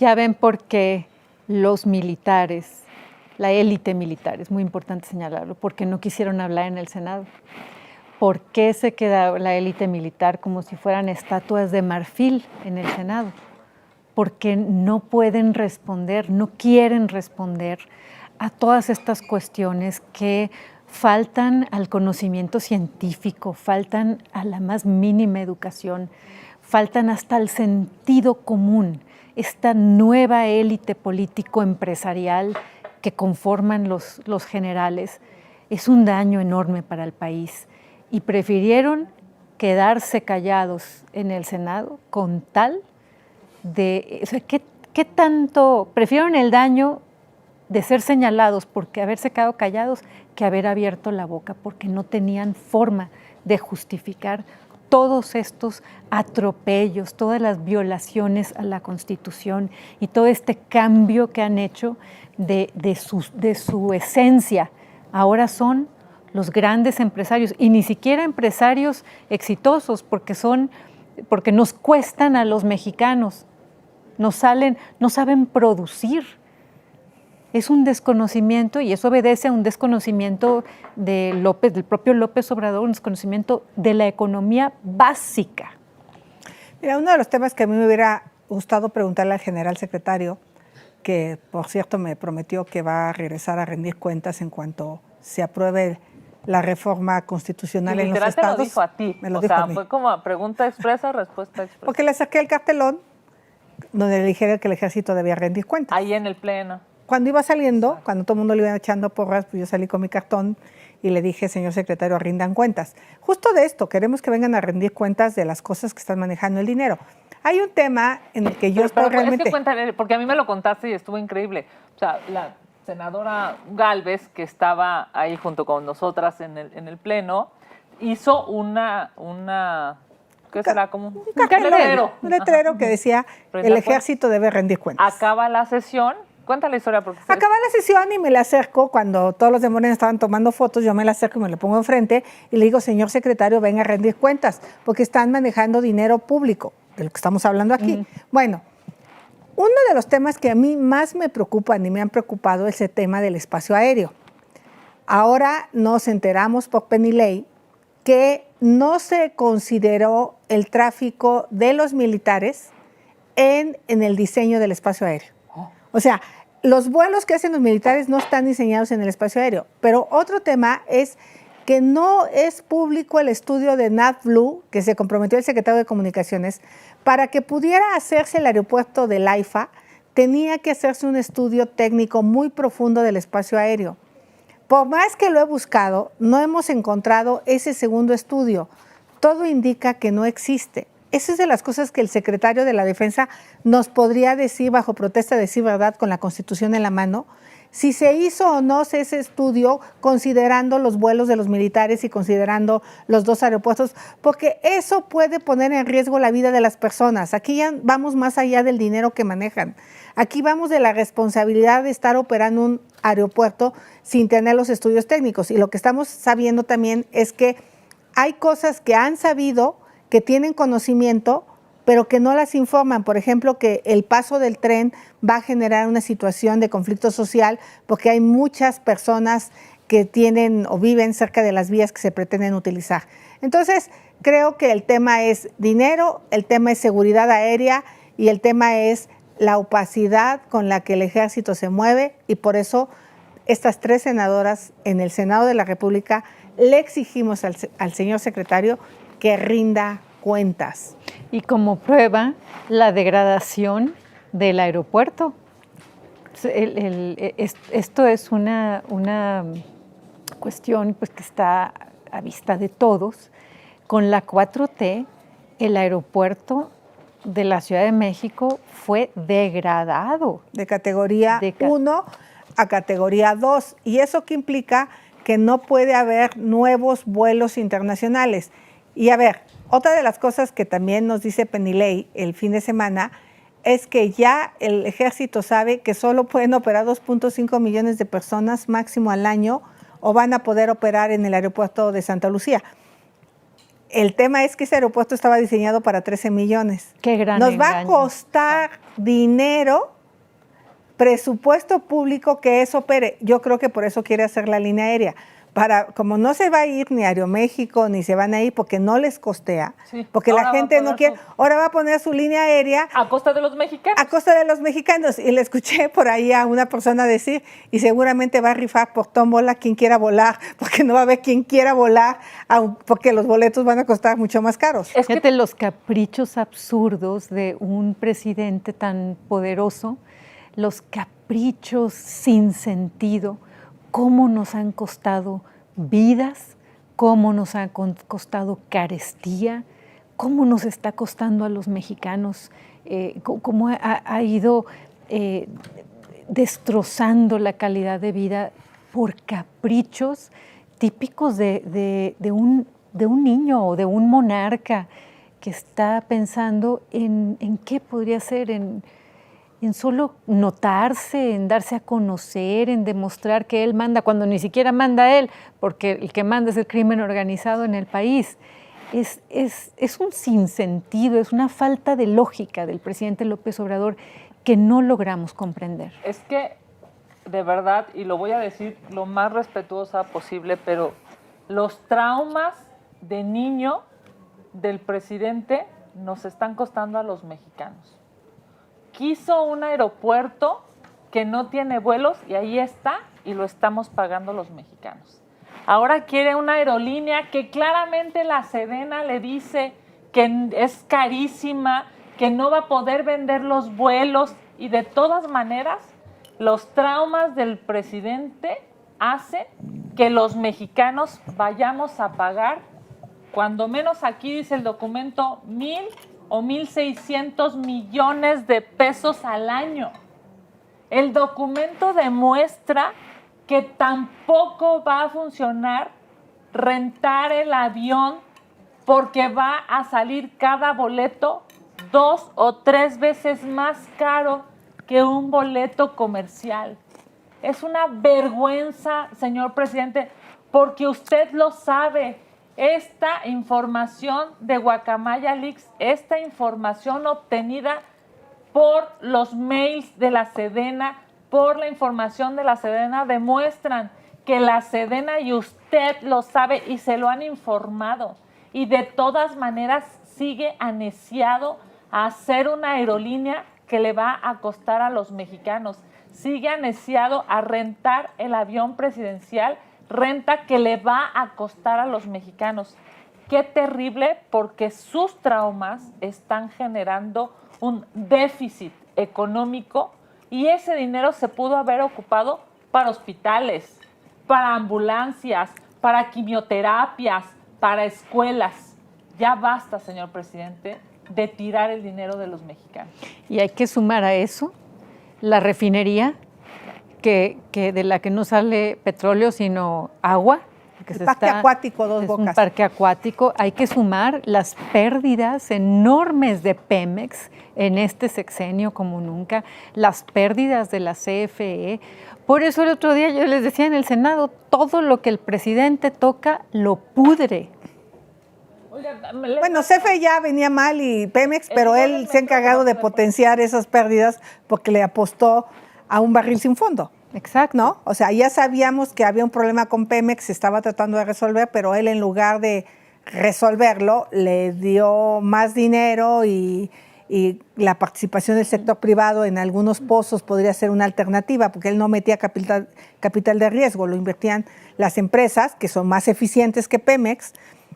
Ya ven por qué los militares, la élite militar, es muy importante señalarlo, porque no quisieron hablar en el Senado. ¿Por qué se queda la élite militar como si fueran estatuas de marfil en el Senado? Porque no pueden responder, no quieren responder a todas estas cuestiones que faltan al conocimiento científico, faltan a la más mínima educación, faltan hasta al sentido común. Esta nueva élite político-empresarial que conforman los generales es un daño enorme para el país y prefirieron quedarse callados en el Senado con tal de, o sea, ¿qué tanto prefirieron el daño de ser señalados porque haberse quedado callados que haber abierto la boca porque no tenían forma de justificar todos estos atropellos, todas las violaciones a la Constitución y todo este cambio que han hecho de su esencia? Ahora son los grandes empresarios y ni siquiera empresarios exitosos porque nos cuestan a los mexicanos, no saben producir. Es un desconocimiento y eso obedece a un desconocimiento del propio López Obrador, un desconocimiento de la economía básica. Mira, uno de los temas que a mí me hubiera gustado preguntarle al general secretario, que por cierto me prometió que va a regresar a rendir cuentas en cuanto se apruebe la reforma constitucional en los estados. Te lo dijo a ti, me lo dijo a mí. Fue como pregunta expresa, respuesta expresa. Porque le saqué el cartelón donde le dijeron que el ejército debía rendir cuentas. Ahí en el pleno. Cuando iba saliendo, cuando todo el mundo le iba echando porras, pues yo salí con mi cartón y le dije, señor secretario, rindan cuentas. Justo de esto, queremos que vengan a rendir cuentas de las cosas que están manejando el dinero. Hay un tema en el que yo estoy realmente... Es que cuéntale, porque a mí me lo contaste y estuvo increíble. O sea, la senadora Gálvez, que estaba ahí junto con nosotras en el pleno, hizo una ¿qué será? Como un letrero. Un letrero que decía, el ejército debe rendir cuentas. Acaba la sesión. Cuenta la historia. Porque acaba la sesión y me la acerco, cuando todos los de Morena estaban tomando fotos, yo me la acerco y me la pongo enfrente y le digo, señor secretario, venga a rendir cuentas, porque están manejando dinero público, de lo que estamos hablando aquí. Bueno, uno de los temas que a mí más me preocupan y me han preocupado es el tema del espacio aéreo. Ahora nos enteramos por Penny Ley que no se consideró el tráfico de los militares en el diseño del espacio aéreo. O sea, los vuelos que hacen los militares no están diseñados en el espacio aéreo. Pero otro tema es que no es público el estudio de NavBlue, que se comprometió el secretario de Comunicaciones, para que pudiera hacerse el aeropuerto del AIFA, tenía que hacerse un estudio técnico muy profundo del espacio aéreo. Por más que lo he buscado, no hemos encontrado ese segundo estudio. Todo indica que no existe. Esa es de las cosas que el secretario de la Defensa nos podría decir bajo protesta, decir verdad con la Constitución en la mano, si se hizo o no ese estudio considerando los vuelos de los militares y considerando los dos aeropuertos, porque eso puede poner en riesgo la vida de las personas. Aquí ya vamos más allá del dinero que manejan. Aquí vamos de la responsabilidad de estar operando un aeropuerto sin tener los estudios técnicos. Y lo que estamos sabiendo también es que hay cosas que han sabido, que tienen conocimiento, pero que no las informan. Por ejemplo, que el paso del tren va a generar una situación de conflicto social porque hay muchas personas que tienen o viven cerca de las vías que se pretenden utilizar. Entonces, creo que el tema es dinero, el tema es seguridad aérea y el tema es la opacidad con la que el ejército se mueve, y por eso estas tres senadoras en el Senado de la República le exigimos al señor secretario que rinda cuentas. Y como prueba, la degradación del aeropuerto. Esto es una cuestión pues, que está a vista de todos. Con la 4T, el aeropuerto de la Ciudad de México fue degradado. De categoría 1 a categoría 2. ¿Y eso qué implica? Que no puede haber nuevos vuelos internacionales. Y a ver, otra de las cosas que también nos dice Penny Ley el fin de semana es que ya el ejército sabe que solo pueden operar 2.5 millones de personas máximo al año o van a poder operar en el aeropuerto de Santa Lucía. El tema es que ese aeropuerto estaba diseñado para 13 millones. Qué gran Nos engaño. va a costar dinero presupuesto público que eso opere. Yo creo que por eso quiere hacer la línea aérea. Como no se va a ir ni Aeroméxico, ni se van a ir porque no les costea, Sí. porque Ahora la gente no quiere, ahora va a poner su línea aérea A costa de los mexicanos. a costa de los mexicanos. Y le escuché por ahí a una persona decir, y seguramente va a rifar por tómbola quien quiera volar, porque no va a haber quien quiera volar, porque los boletos van a costar mucho más caros. Es que Fíjate los caprichos absurdos de un presidente tan poderoso, los caprichos sin sentido, cómo nos han costado vidas, cómo nos ha costado carestía, cómo nos está costando a los mexicanos, cómo ha ido destrozando la calidad de vida por caprichos típicos de un niño o de un monarca que está pensando en qué podría ser, en solo notarse, en darse a conocer, en demostrar que él manda, cuando ni siquiera manda él, porque el que manda es el crimen organizado en el país. Es un sinsentido, es una falta de lógica del presidente López Obrador que no logramos comprender. Es que, de verdad, y lo voy a decir lo más respetuosa posible, pero los traumas de niño del presidente nos están costando a los mexicanos. Quiso un aeropuerto que no tiene vuelos y ahí está y lo estamos pagando los mexicanos. Ahora quiere una aerolínea que claramente la Sedena le dice que es carísima, que no va a poder vender los vuelos y de todas maneras los traumas del presidente hacen que los mexicanos vayamos a pagar, cuando menos aquí dice el documento, 1,000 o 1,600 millones de pesos al año. El documento demuestra que tampoco va a funcionar rentar el avión porque va a salir cada boleto 2 o 3 veces más caro que un boleto comercial. Es una vergüenza, señor presidente, porque usted lo sabe. Esta información de Guacamaya Leaks, esta información obtenida por los mails de la Sedena, por la información de la Sedena, demuestran que la Sedena y usted lo sabe y se lo han informado. Y de todas maneras sigue aneciado a hacer una aerolínea que le va a costar a los mexicanos. Sigue aneciado a rentar el avión presidencial, renta que le va a costar a los mexicanos. Qué terrible, porque sus traumas están generando un déficit económico y ese dinero se pudo haber ocupado para hospitales, para ambulancias, para quimioterapias, para escuelas. Ya basta, señor presidente, de tirar el dinero de los mexicanos. Y hay que sumar a eso la refinería, que de la que no sale petróleo, sino agua. El parque acuático Dos Bocas. Un parque acuático. Hay que sumar las pérdidas enormes de Pemex en este sexenio como nunca, las pérdidas de la CFE. Por eso el otro día yo les decía en el Senado, todo lo que el presidente toca lo pudre. Bueno, CFE ya venía mal y Pemex, pero él se ha encargado de potenciar esas pérdidas porque le apostó a un barril sin fondo. Exacto. ¿No? O sea, ya sabíamos que había un problema con Pemex, se estaba tratando de resolver, pero él en lugar de resolverlo, le dio más dinero y la participación del sector privado en algunos pozos podría ser una alternativa, porque él no metía capital de riesgo, lo invertían las empresas, que son más eficientes que Pemex.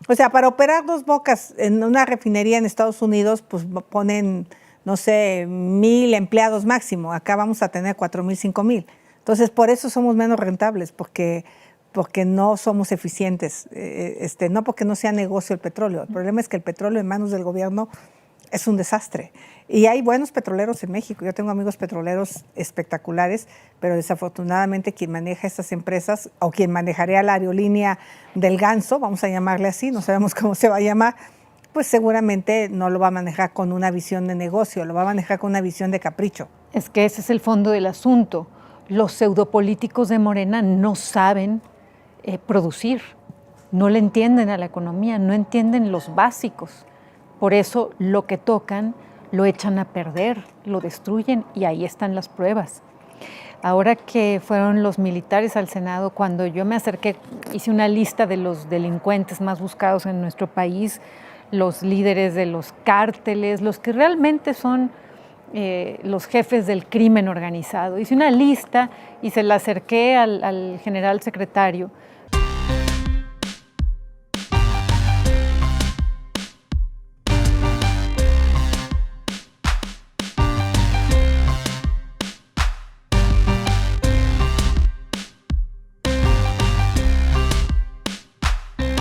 O sea, para operar Dos Bocas en una refinería en Estados Unidos, pues ponen, no sé, 1,000 empleados máximo. Acá vamos a tener 4,000, 5,000. Entonces, por eso somos menos rentables, porque no somos eficientes, no porque no sea negocio el petróleo. El problema es que el petróleo en manos del gobierno es un desastre. Y hay buenos petroleros en México. Yo tengo amigos petroleros espectaculares, pero desafortunadamente quien maneja estas empresas, o quien manejaría la aerolínea del Ganso, vamos a llamarle así, no sabemos cómo se va a llamar, pues seguramente no lo va a manejar con una visión de negocio, lo va a manejar con una visión de capricho. Es que ese es el fondo del asunto. Los pseudopolíticos de Morena no saben producir, no le entienden a la economía, no entienden los básicos. Por eso lo que tocan lo echan a perder, lo destruyen y ahí están las pruebas. Ahora que fueron los militares al Senado, cuando yo me acerqué, hice una lista de los delincuentes más buscados en nuestro país, los líderes de los cárteles, los que realmente son los jefes del crimen organizado. Hice una lista y se la acerqué al general secretario